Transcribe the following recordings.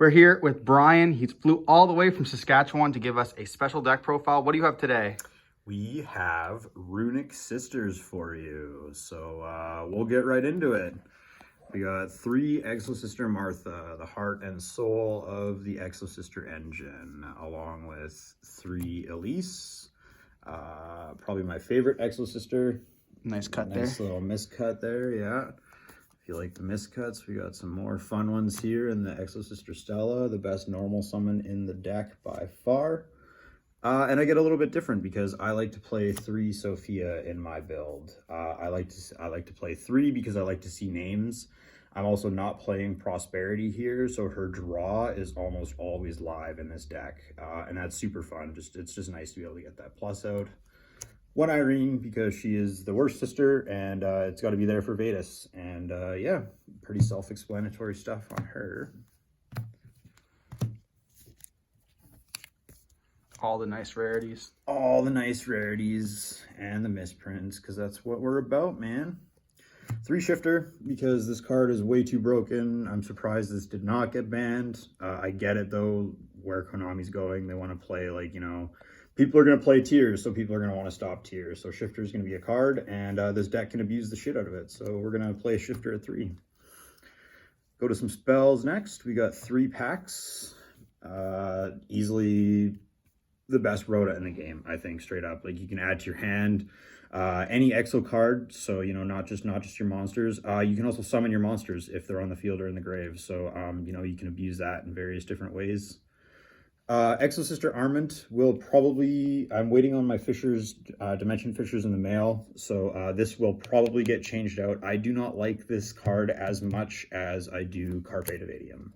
We're here with Brian. He flew all the way from Saskatchewan to give us a special deck profile. What do you have today? We have RUNICK Sisters for you, so we'll get right into it. We got 3 Exosister Martha, the heart and soul of the Exosister engine, along with 3 Elise, probably my favorite Exosister. Nice cut there. Nice little miscut there, yeah. If you like the miscuts, we got some more fun ones here in the Exosister Stella, the best normal summon in the deck by far. And I get a little bit different because I like to play 3 Sophia in my build. I like to play 3 because I like to see names. I'm also not playing Prosperity here, so her draw is almost always live in this deck, and that's super fun. It's just nice to be able to get that plus out. 1 Irene because she is the worst sister, and it's got to be there for Vetus. And yeah, pretty self-explanatory stuff on her. All the nice rarities. All the nice rarities and the misprints, because that's what we're about, man. 3 Shifter, because this card is way too broken. I'm surprised this did not get banned. I get it, though, where Konami's going. They want to play, like, you know, people are going to play tiers, so people are going to want to stop tiers. So Shifter is going to be a card, and this deck can abuse the shit out of it. So we're going to play Shifter at 3. Go to some spells next. We got 3 packs. Easily the best Rhoda in the game, I think, straight up. Like, you can add to your hand any exo card, so, you know, not just your monsters. You can also summon your monsters if they're on the field or in the grave, so you know, you can abuse that in various different ways. Exosister Armament will probably, I'm waiting on my Fishers, Dimension Fishers in the mail, so this will probably get changed out. I do not like this card as much as I do Carpe Divadium.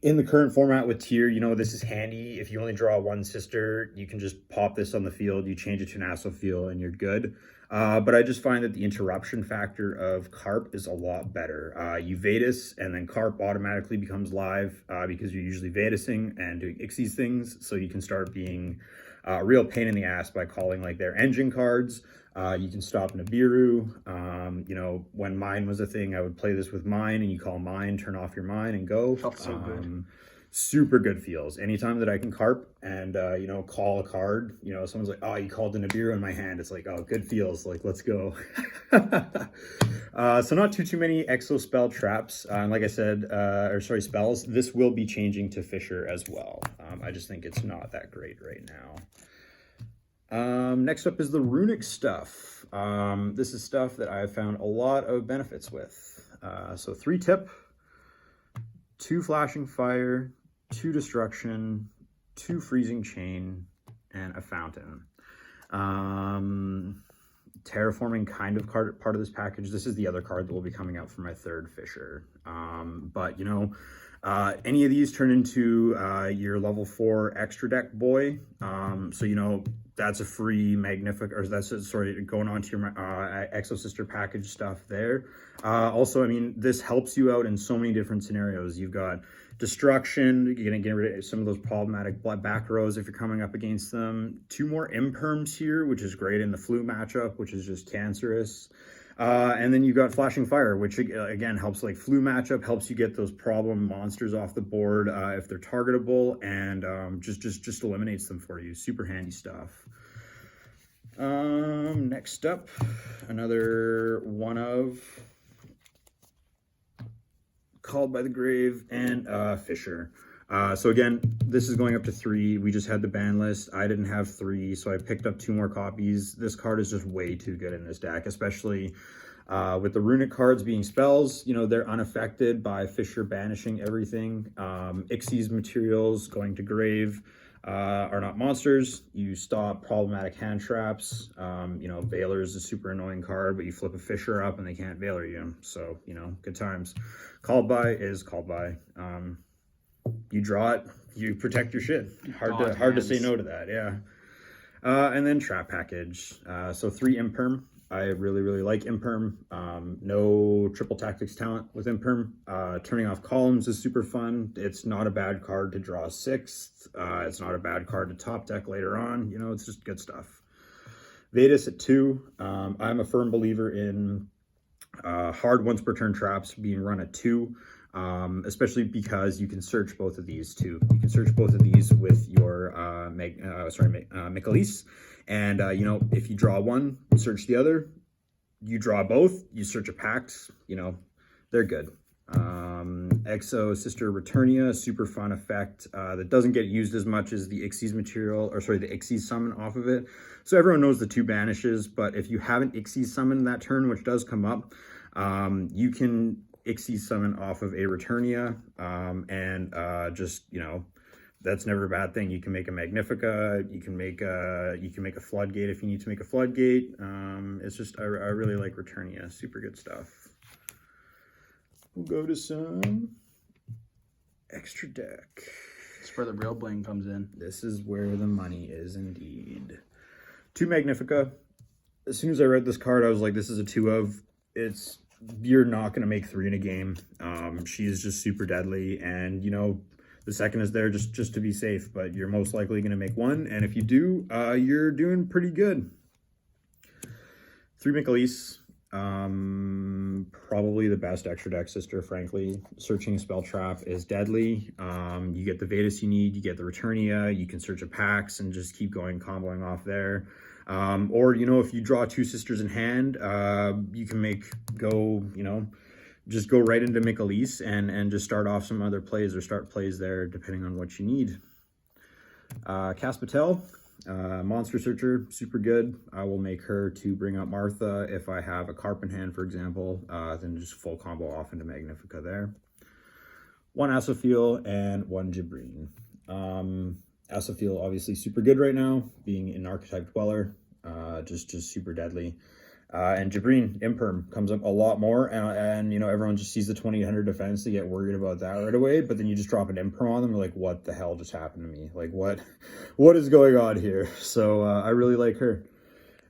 In the current format with tier, you know, this is handy. If you only draw 1 sister, you can just pop this on the field, you change it to an Asophil, and you're good. But I just find that the interruption factor of Carp is a lot better. You Vetus, and then Carp automatically becomes live because you're usually Vetusing and doing Ixies things, so you can start being a real pain in the ass by calling, like, their engine cards. You can stop Nibiru. You know, when mine was a thing, I would play this with mine, and you call mine, turn off your mine, and go. Felt so good. Super good feels. Anytime that I can carp and, you know, call a card, you know, someone's like, oh, you called the Nibiru in my hand. It's like, oh, good feels. Like, let's go. So not too many exo spell traps. And like I said, or sorry, spells. This will be changing to Fisher as well. I just think it's not that great right now. Next up is the runic stuff. This is stuff that I've found a lot of benefits with. So 3 tip, 2 flashing fire, 2 destruction, 2 freezing chain, and a fountain. Terraforming kind of card, part of this package. This is the other card that will be coming out for my 3rd Fisher. But you know, any of these turn into your level 4 extra deck boy. So you know, that's a free magnific, or that's sorry, going on to your Exosister package stuff there. Also, I mean, this helps you out in so many different scenarios. You've got destruction, you're gonna get rid of some of those problematic back rows if you're coming up against them. 2 more imperms here, which is great in the flu matchup, which is just cancerous. And then you've got flashing fire, which again helps, like, flu matchup, helps you get those problem monsters off the board if they're targetable, and just eliminates them for you. Super handy stuff. Next up, another one of Called by the Grave and Fisher. So again, this is going up to 3. We just had the ban list. I didn't have 3, so I picked up 2 more copies. This card is just way too good in this deck, especially with the runic cards being spells. You know, they're unaffected by Fisher banishing everything. Ixies materials going to grave are not monsters. You stop problematic hand traps. You know, Veiler is a super annoying card, but you flip a Fisher up and they can't Veiler you. So, you know, good times. Called by is called by. You draw it, you protect your shit. Hard to say no to that, yeah. And then trap package. So 3 imperm. I really like imperm. No triple tactics talent with imperm. Turning off columns is super fun. It's not a bad card to draw 6th. It's not a bad card to top deck later on. You know, it's just good stuff. Vetus at 2. I'm a firm believer in hard once per turn traps being run at 2. especially because you can search both of these too. You can search both of these with your Michaelis, and you know, if you draw one, search the other. You draw both, you search a pact. You know, they're good. Exosister Returnia, super fun effect that doesn't get used as much as the Xyz material, or sorry, the Xyz summon off of it. So everyone knows the 2 banishes, but if you haven't Xyz summoned that turn, which does come up, you can Xyz summon off of a Returnia, and just, you know, that's never a bad thing. You can make a Magnifica, you can make a Floodgate if you need to make a Floodgate. It's just, I really like Returnia, super good stuff. We'll go to some extra deck. It's where the real bling comes in. This is where the money is indeed. 2 Magnifica. As soon as I read this card, I was like, this is a 2 of. You're not going to make 3 in a game. She is just super deadly, and you know, the second is there just to be safe, but you're most likely going to make 1, and if you do, you're doing pretty good. 3 Michaelis. Probably the best extra deck sister, frankly. Searching Spell Trap is deadly. You get the Vetus you need, you get the Returnia, you can search a Pax and just keep going, comboing off there. Or, you know, if you draw 2 sisters in hand, you can just go right into Michaelis and just start off some other plays, or start plays there depending on what you need. Caspatel. Monster Searcher, super good. I will make her to bring up Martha if I have a Carp in hand, for example, then just full combo off into Magnifica there. 1 Asophiel and 1 Jabreen. Asophiel obviously super good right now, being an Archetype Dweller, just super deadly. And Jabreen, Imperm, comes up a lot more, and you know, everyone just sees the 2800 defense, they get worried about that right away, but then you just drop an Imperm on them, you're like, what the hell just happened to me? Like, what is going on here? So I really like her.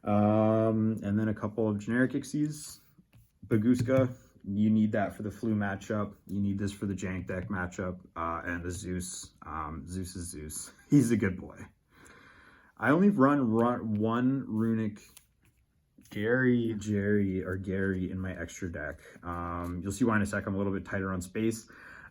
And then a couple of generic Xyz. Baguska, you need that for the Flu matchup, you need this for the Jank deck matchup, and the Zeus. Zeus is Zeus. He's a good boy. I only run 1 Runic Jerry in my extra deck. You'll see why in a sec. I'm a little bit tighter on space.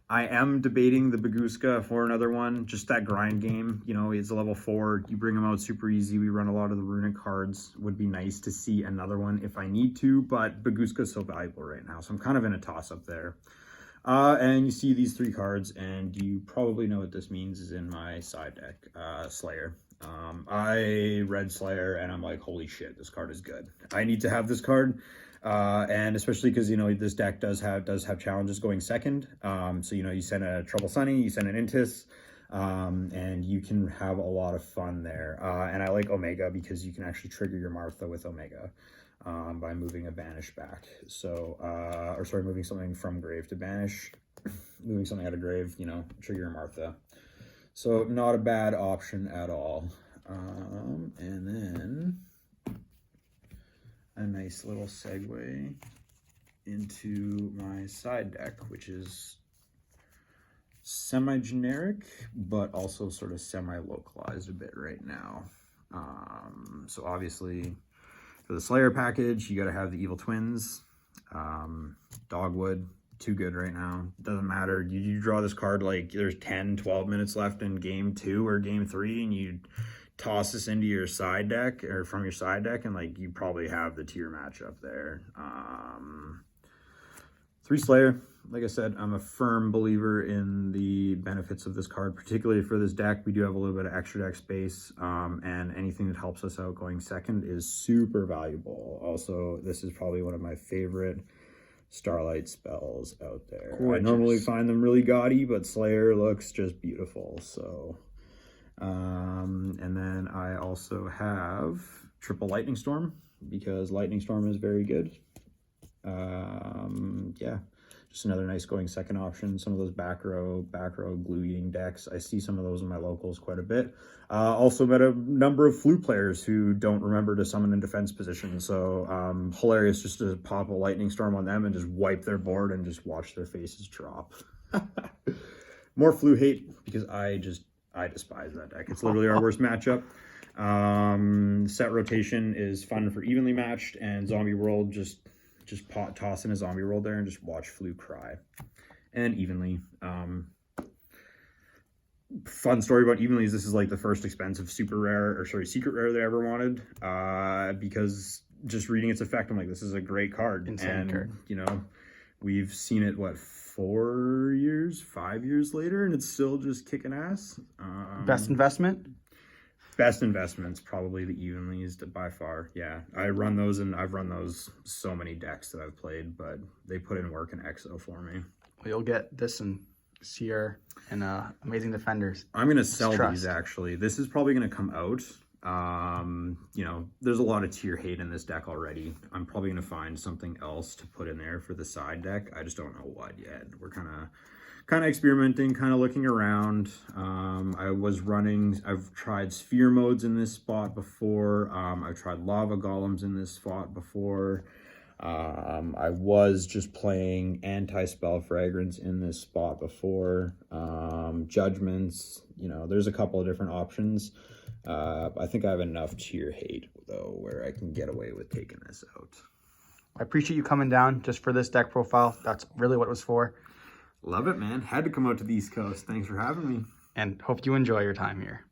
I am debating the Baguska for another one, just that grind game. You know, it's a level 4, you bring him out super easy, we run a lot of the Runic cards. Would be nice to see another one if I need to, but Baguska's so valuable right now, so I'm kind of in a toss-up there. And you see these 3 cards, and you probably know what this means is in my side deck. Slayer. I read Slayer and I'm like, holy shit, this card is good. I need to have this card, and especially because, you know, this deck does have challenges going second. So, you know, you send a Trouble Sunny, you send an Intis, and you can have a lot of fun there. And I like Omega because you can actually trigger your Martha with Omega by moving a banish back. So, or sorry, moving something from grave to banish, moving something out of grave, you know, trigger your Martha. So not a bad option at all. And then a nice little segue into my side deck, which is semi-generic, but also sort of semi-localized a bit right now. So obviously for the Slayer package, you got to have the Evil Twins, Dogwood. Too good right now. Doesn't matter. You draw this card like there's 10-12 minutes left in game 2 or game 3, and you toss this into your side deck, or from your side deck, and like you probably have the tier matchup there. 3 Slayer. Like I said, I'm a firm believer in the benefits of this card, particularly for this deck. We do have a little bit of extra deck space, and anything that helps us out going second is super valuable. Also, this is probably one of my favorite Starlight spells out there. Gorgeous. I normally find them really gaudy, but Slayer looks just beautiful. So, and then I also have triple Lightning Storm because Lightning Storm is very good. Yeah, just another nice going second option. Some of those back row glue eating decks, I see some of those in my locals quite a bit. Also met a number of Flu players who don't remember to summon in defense position, so hilarious just to pop a Lightning Storm on them and just wipe their board and just watch their faces drop. More Flu hate because I despise that deck. It's literally our worst matchup. Set rotation is fun for evenly matched, and Zombie World just toss in a Zombie World there and just watch Flu cry. and Evenly. Fun story about Evenly is this is like the first expensive secret rare that I ever wanted, because just reading its effect, I'm like, this is a great card. Insane card. You know, we've seen it, what, 5 years later, and it's still just kicking ass. Best investment? Best investments, probably the Evenlies by far. Yeah, I run those, and I've run those so many decks that I've played, but they put in work in EXO for me. Well, you'll get this and Seer and Amazing Defenders. I'm gonna sell these, actually. This is probably gonna come out. You know, there's a lot of tier hate in this deck already. I'm probably gonna find something else to put in there for the side deck. I just don't know what yet. We're kind of experimenting, kind of looking around. I've tried sphere modes in this spot before. I've tried lava golems in this spot before. I was just playing anti-spell fragrance in this spot before. Judgments, you know, there's a couple of different options. I think I have enough tier hate though where I can get away with taking this out. I appreciate you coming down just for this deck profile. That's really what it was for. Love it, man. Had to come out to the East Coast. Thanks for having me. And hope you enjoy your time here.